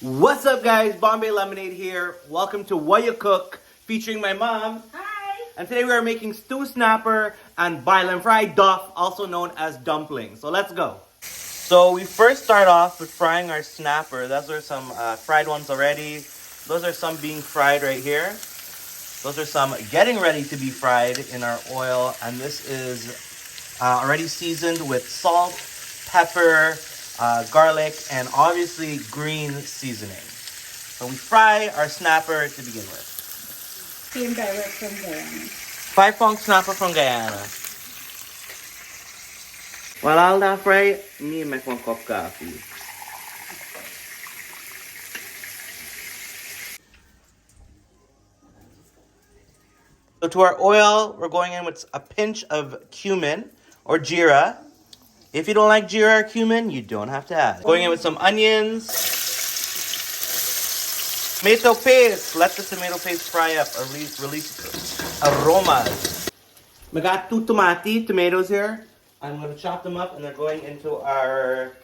What's up, guys? Bombay Lemonade here. Welcome to YUH featuring my mom. Hi! And today we are making stew snapper and boil fried duff, also known as dumpling. So let's go. So we first start off with frying our snapper. Those are some fried ones already. Those are some being fried right here. Those are some getting ready to be fried in our oil. And this is already seasoned with salt, pepper, garlic, and obviously green seasoning. So we fry our snapper to begin with. Came direct from Guyana. 5-pound snapper from Guyana. While all that fry, me make one cup coffee. So to our oil, we're going in with a pinch of cumin or jeera. If you don't like jeera or cumin, you don't have to add it. Going in with some onions. Tomato paste. Let the tomato paste fry up or release aromas. We got 2 tomatoes here. I'm going to chop them up and they're going into our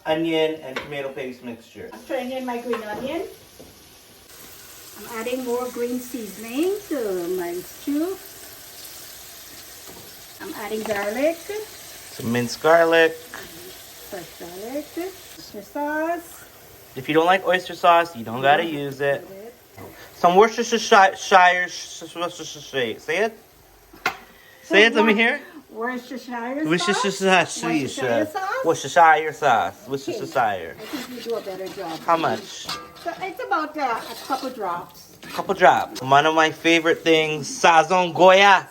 onion and tomato paste mixture. I'm throwing in my green onion. I'm adding more green seasoning to my stew. I'm adding garlic. Some minced garlic. Fresh garlic. Oyster sauce. If you don't like oyster sauce, you don't gotta use it. Some Worcestershire, say it? Say it, let me hear. Worcestershire sauce. Worcestershire sauce. Worcestershire sauce. Worcestershire. I think you do a better job. How much? So it's about a couple drops. Couple drops. One of my favorite things, Sazon Goya.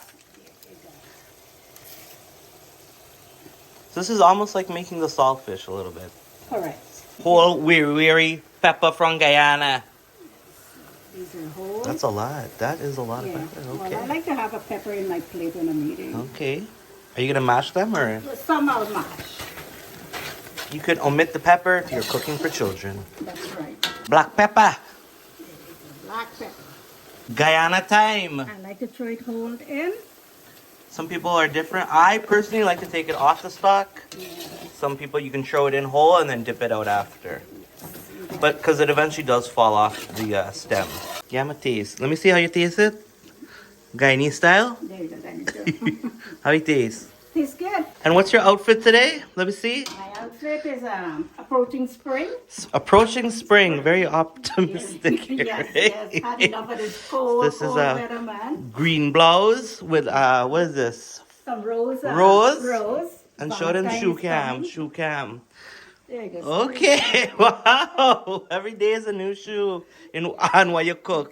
So this is almost like making the saltfish a little bit. Correct. Whole Wiri pepper from Guyana. These are whole. That's a lot. That is a lot of pepper. Okay. Well, I like to have a pepper in my plate when I'm eating. Okay. Are you gonna mash them or? Some I'll mash. You could omit the pepper if you're cooking for children. That's right. Black pepper. Black pepper. Guyana thyme. I like to throw it whole in. Some people are different. I personally like to take it off the stalk. Some people you can throw it in whole and then dip it out after. But because it eventually does fall off the stem. Yeah, I'm a taste. Let me see how you taste it. Guyanese style. There you go, Daniel. How you taste? Tastes good. And what's your outfit today? Let me see. My outfit is approaching spring. Approaching spring. Very optimistic here. Yes. Had enough of this cold, This is cold a weather, man. green blouse with what is this? Some rose. Rose? And show them Valentine's shoe cam. coming. Shoe cam. There you go. Okay. Wow. Every day is a new shoe on what you cook.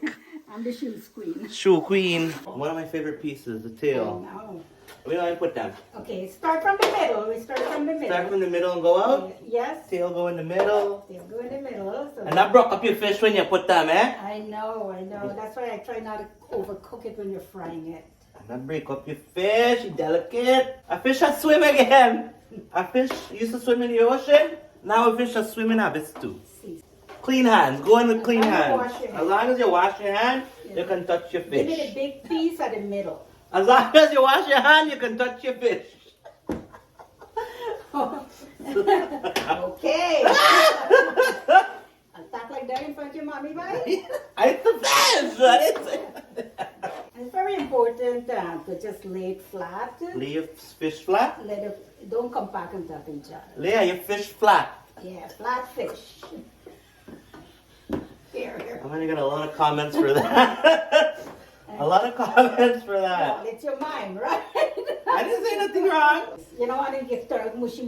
I'm the shoes queen. Shoe queen. One of my favorite pieces, the tail. Now. Where do I put them? Okay, start from the middle. We start from the middle. Start from the middle and go out? Yes. Tail go in the middle. They'll go in the middle. So And that broke up your fish when you put them, eh? I know. That's why I try not to overcook it when you're frying it. And that break up your fish, you delicate. A fish has swim again. A fish used to swim in the ocean. Now a fish has swim in abyss too. See. Clean hands. Go in with clean hands. Wash your hands. As long as you wash your hand, you can touch your Give me the fish. big piece at the middle. As long as you wash your hand, you can touch your fish. Okay. I'll talk like that in front of your mommy, right? It's the fish. And it's very important to just lay it flat. Lay your fish flat. Let it, don't come back and tap in jar. Lay your fish flat. Yeah, flat fish. Here. I'm gonna get a lot of comments for that. A lot of comments for that. Well, it's your mind, right? I didn't say nothing wrong. You know how they get started mushy.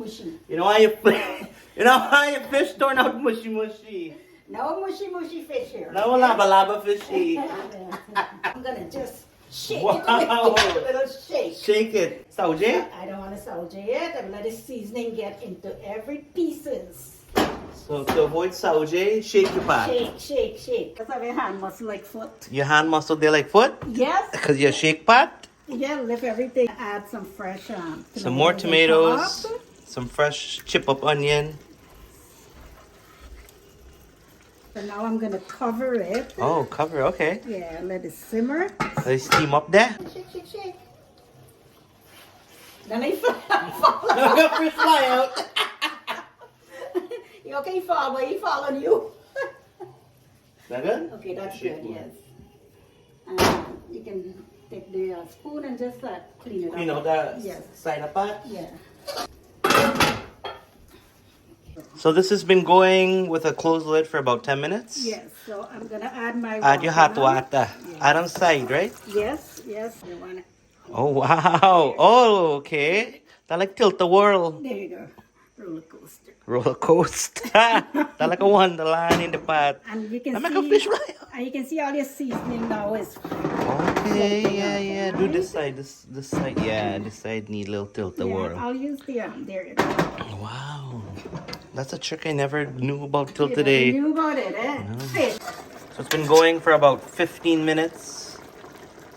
You know why your fish turn out mushy. No mushy fish here. No laba fishy. I'm gonna just shake Wow. it a little shake. Shake it. Sauje? I don't want to saute it. I'm let the seasoning get into every pieces. So to avoid sauje, shake your pot. Shake. Because I have a hand muscle like foot. Your hand muscle there like foot? Yes. Because you shake pot? Yeah, lift everything. Add some fresh Some more tomatoes. Top. Some fresh chip up onion. So now I'm going to cover it. Oh, cover, okay. Yeah, let it simmer. Let it steam up there. Shake. Then I fall Now your fish fly out. Okay, follow, he followed you. That good? Okay, that's Shake good, more. yes. You can take the spoon and just clean it up. Clean out the Yes. side of pot. Yeah. So this has been going with a closed lid for about 10 minutes. Yes, so I'm gonna add my Add your hot now. water. Add on side, right? Yes, yes. You want it. Oh, wow. Oh, okay. That like tilt the world. There you go. Roller coaster. Roller coaster. That like a wonderland in the pot. And you can That see, make a fish fry. and you can see all your seasoning now is Okay, yeah. Do this side, this side. Yeah, this side need a little tilt the world. I'll use the there you go. Wow. That's a trick I never knew about till You today. knew about it, eh? Fish. So it's been going for about 15 minutes.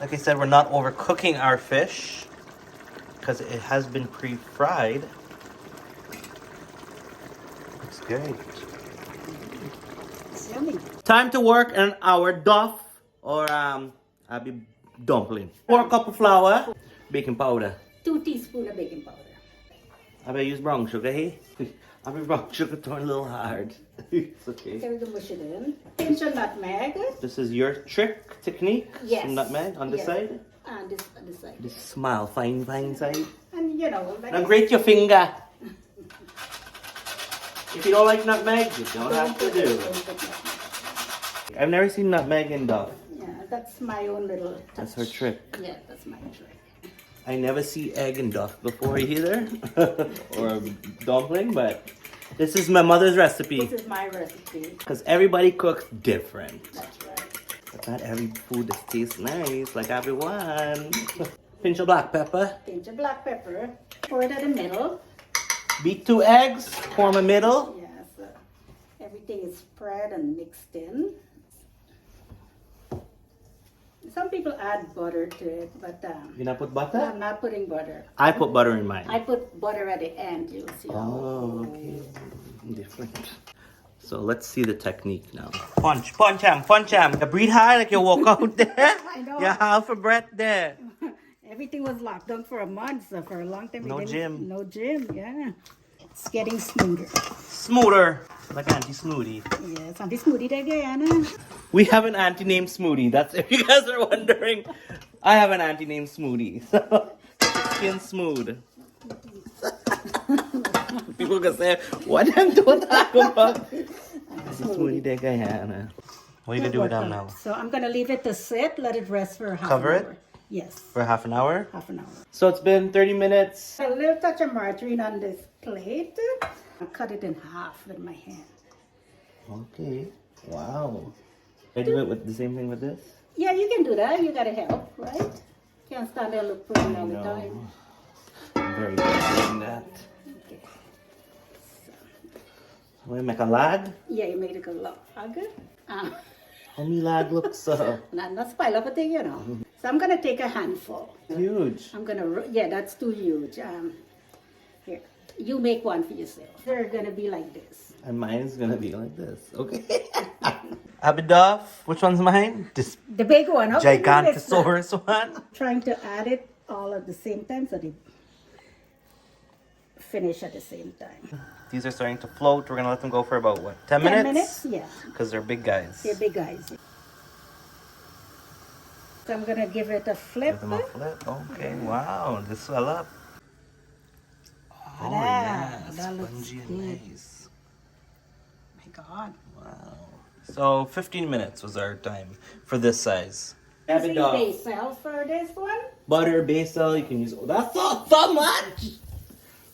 Like I said, we're not overcooking our fish because it has been pre-fried. Looks great. It's yummy. Time to work on our duff or abi dumpling. 4 cups of flour, baking powder. 2 teaspoons of baking powder. I use brown sugar, hey? I mean brown sugar turn a little hard. It's okay. Here we go, mush it in. Pinch of nutmeg. This is your trick technique. Yes. Some nutmeg on the Yes. side. And this on the side. This small, fine side. And you know, like Now grate your finger. If you don't like nutmeg, you don't have to do. I've never seen nutmeg in duff. Yeah, that's my own little touch. That's her trick. Yeah, that's my trick. I never see egg in duff before either. Or dumpling, but this is my mother's recipe. This is my recipe. Because everybody cooks different. That's right. But not every food that tastes nice like everyone. Pinch of black pepper. Pinch of black pepper. Pour it at the middle. Beat 2 eggs. Form a middle. Yes. Everything is spread and mixed in. Some people add butter to it, but You not put butter? I'm not putting butter. I put butter in mine. I put butter at the end, you'll see. Oh, okay. Different. So let's see the technique now. Punch him. You breathe hard like you walk out there. I know. You're half a breath there. Everything was locked down for a month, so for a long time. No gym. No gym, yeah. It's getting smoother. Smoother. Like Auntie Smoothie. Yes, and this smoothie there, Guyana. We have an auntie named Smoothie. That's if you guys are wondering. I have an auntie named Smoothie. So skin smooth. People can say, what am I talking about? This is Smoothie there, Guyana. What are you gonna do with them now? So I'm gonna leave it to sit, let it rest for half Cover an it? hour. Yes, For half an hour? half an hour. So it's been 30 minutes. A little touch of margarine on this plate. I cut it in half with my hand. Okay. Wow. I do it with the same thing with this? Yeah, you can do that. You gotta help, right? Can't stand there and look pretty all the time. I'm very good at doing that. Okay. We make a log. Yeah, you made it a log. How many log looks Not spoil up a thing, you know. So I'm gonna take a handful. huge? I'm gonna, yeah, that's too huge. Here, you make one for yourself. They're gonna be like this. And mine's gonna be like this. Okay. Abiduff. Which one's mine? This The big one. Okay, Gigantosaurus one. Trying to add it all at the same time so they finish at the same time. These are starting to float. We're gonna let them go for about what? 10 10 minutes? minutes? Yeah. Because they're big guys. They're big guys. So I'm gonna give it a flip. Give them a flip. Okay. Wow. This swell up. Oh Ah, yeah. that looks Spongy and good. nice. My God. Wow. So 15 minutes was our time for this size. See basil for this one? Butter, basil, you can use. Oh, that's not so much!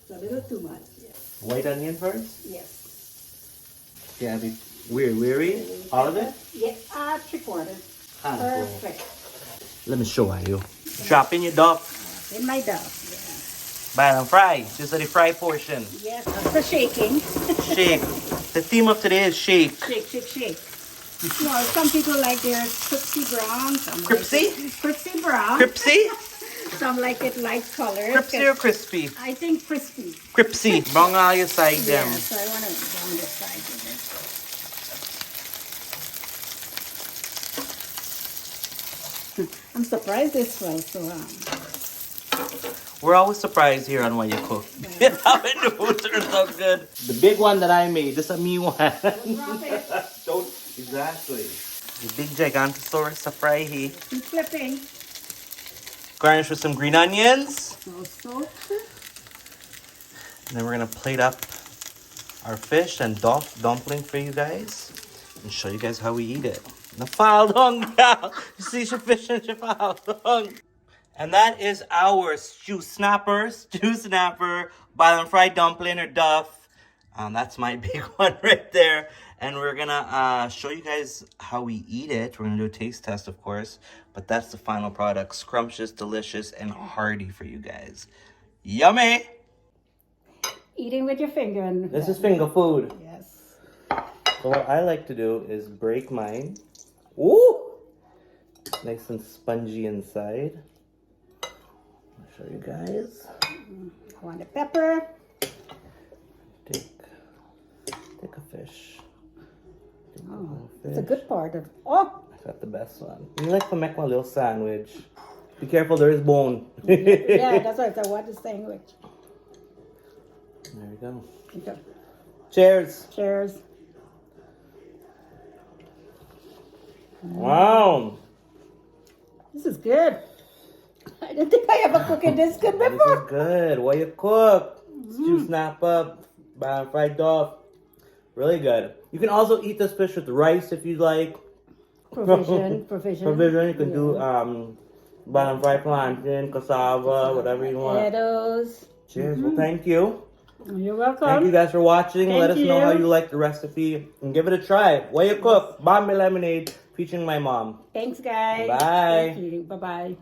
It's a little too much. Yes. White onion first? Yes. Yeah, be weary. All of it? Yeah, 3/4. Handful. Perfect. Let me show you. Drop in your duff. In my dough. Bite and fry. This is the fry portion. Yes, that's the shaking. Shake. The theme of today is shake. Shake, shake, shake. Well, some people like their crispy brown. Some Crispy? Like it crispy brown. Cripsy? Some like it light color. Cripsy or crispy? I think crispy. Cripsy. Brown all your side Yeah, them. so I want to brown this side of it. I'm surprised this was so We're always surprised here on What You Cook. How the foods are so good. The big one that I made, this is a me one. Don't, exactly. The big Gigantosaurus to fry here. Keep flipping. Garnish with some green onions. No salt. And then we're gonna plate up our fish and DUFF dumpling for you guys. And show you guys how we eat it. Na faldong now. You see your fish and your faldong. And that is our stew snapper, boil and fried dumpling or DUFF. That's my big one right there. And we're gonna show you guys how we eat it. We're gonna do a taste test, of course. But that's the final product. Scrumptious, delicious, and hearty for you guys. Yummy! Eating with your finger. And This is finger food. Yes. So what I like to do is break mine. Ooh! Nice and spongy inside. I'll show you guys. I want a pepper. Take a fish. Oh, it's a good part of. Oh, I got the best one. You like to make one little sandwich. Be careful, there is bone. yeah, that's why I want the sandwich. There we go. Okay. Cheers. Cheers. Wow. This is good. I didn't think I ever cooked this good before. This is good. What you cook? Stew snap up, fried DUFF. Really good. You can also eat this fish with rice if you like. Provision. You can do bottom fried plantain, cassava, whatever you want. Potatoes. Cheers. Well, thank you. You're welcome. Thank you guys for watching. Thank Let us know how you. you like the recipe and give it a try. What you cook? Bombay lemonade featuring my mom. Thanks, guys. Bye. Thank you. Bye-bye.